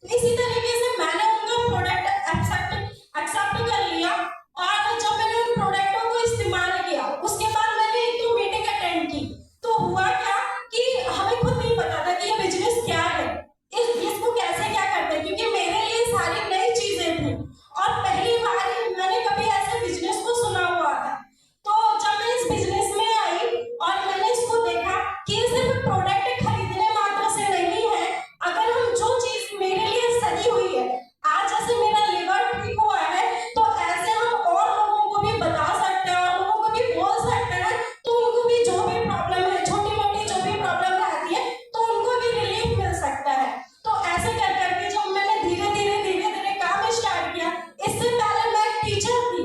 तो इसी तरीके से मैंने उनका प्रोडक्ट एक्सेप्ट कर लिया, और जब मैंने उन प्रोडक्टों को इस्तेमाल किया उसके बाद मैंने एक दो मीटिंग अटेंड की। तो हुआ क्या कि हमें खुद नहीं पता था कि ये बिजनेस क्या है, इसको कैसे क्या करते हैं, क्योंकि मेरे लिए सारी नई चीजें थी और पहली बार मैंने कभी ऐसे बिजनेस को सुना हुआ था। तो जब मैं इस बिजनेस में आई और मैंने इसको देखा कि ये सिर्फ प्रोडक्ट खरीदने मात्र से नहीं है, अगर हम जो चीज मेरे लिए सही हुई है, आज जैसे मेरा लिवर ठीक हुआ है, तो ऐसे हम और लोगों को भी बता सकते हैं और लोगों को भी बोल सकते हैं, तो उनको भी जो भी प्रॉब्लम है, छोटी मोटी जो भी प्रॉब्लम रहती है, तो उनको भी रिलीफ मिल सकता है। तो ऐसे कर करके जब मैंने धीरे धीरे काम स्टार्ट किया, इससे पहले मैं एक टीचर थी,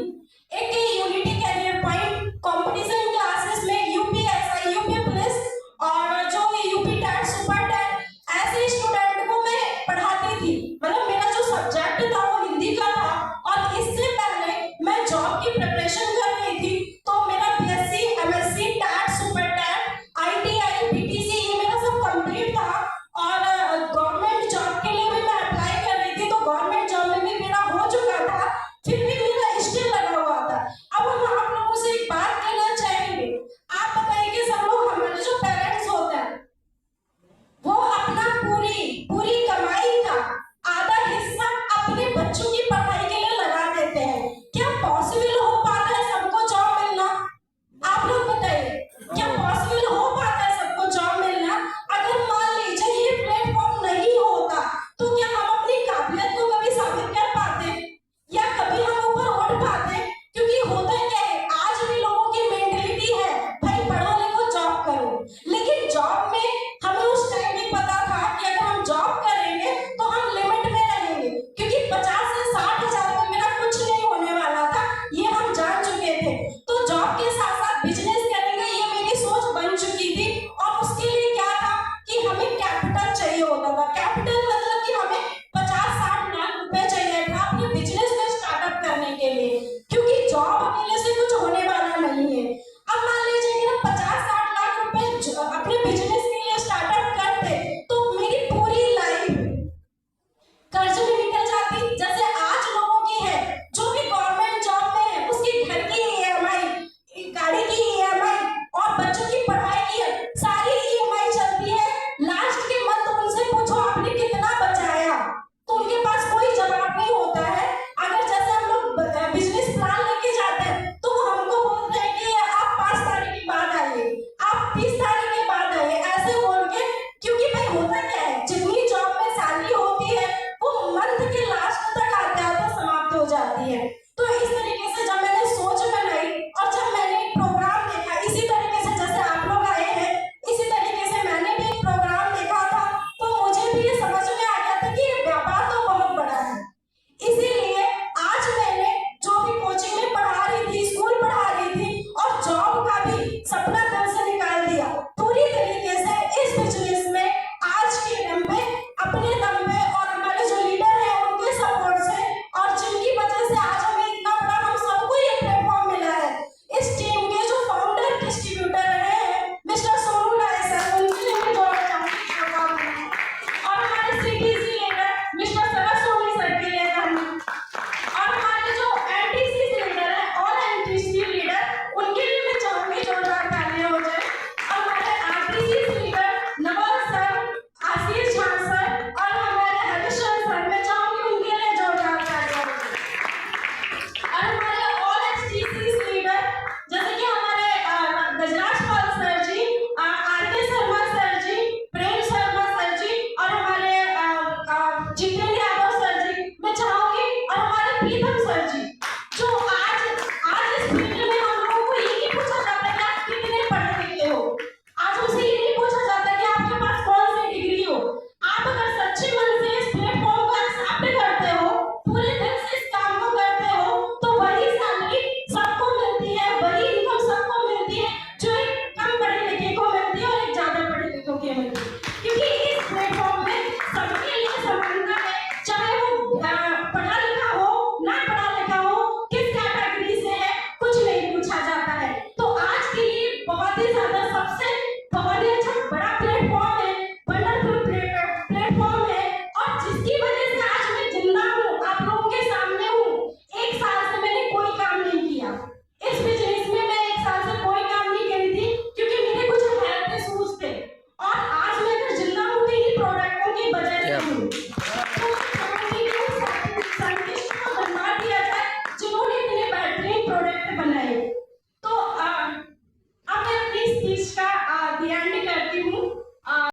एक unity career point competition classes में यूपीएसआई, यूपी पुलिस और जो यूपी टेट सुपर टेट ऐसे स्टूडेंट को मैं पढ़ाती थी। मतलब मेरा जो सब्जेक्ट था वो हिंदी का था, और इससे पहले मैं जॉब की प्रिपरेशन कर रही थी। तो मेरा BSc, MSc, TET, super TET, ITI, BTC ये मेरा सब कंप्लीट था, और गवर्नमेंट जॉब के लिए भी मैं अप्लाई कर रही थी। तो गवर्नमेंट जॉब में भी मेरा हो चुका था, फिर भी मेरा स्टिल लगा हुआ था। अब हम आप लोगों से एक बात कहना चाहेंगे, आप बताइए कि सब लोग, हमारे जो पेरेंट्स होते हैं, वो अपना पूरी कमाई का आधा हिस्सा अपने बच्चों की पढ़ाई के लिए लगा देते हैं। क्या पॉसिबल हो पाता है सबको जॉब मिलना? आप लोग बताइए, क्या पॉसिबल हो पाता है सबको जॉब मिलना? अगर मान लीजिए ये प्लेटफॉर्म नहीं होता, तो क्या हम अपनी काबिलियत को कभी साबित कर पाते या कभी हम ऊपर उठ पाते? क्योंकि होता क्या है, आज भी लोगों की मेंटालिटी है भाई पढ़ो लिखो जॉब करो, लेकिन जॉब में हमें उस टाइम भी पता था कि अगर हम जॉब करेंगे तो हम लिमिट में रहेंगे, क्योंकि 50 से 60 हजार में मेरा कुछ नहीं होने वाला था, ये हम जान चुके थे। तो जॉब के साथ साथ बिजनेस करेंगे ये मेरी सोच बन चुकी थी, और उसके लिए क्या था कि हमें कैपिटल चाहिए होता था। कैपिटल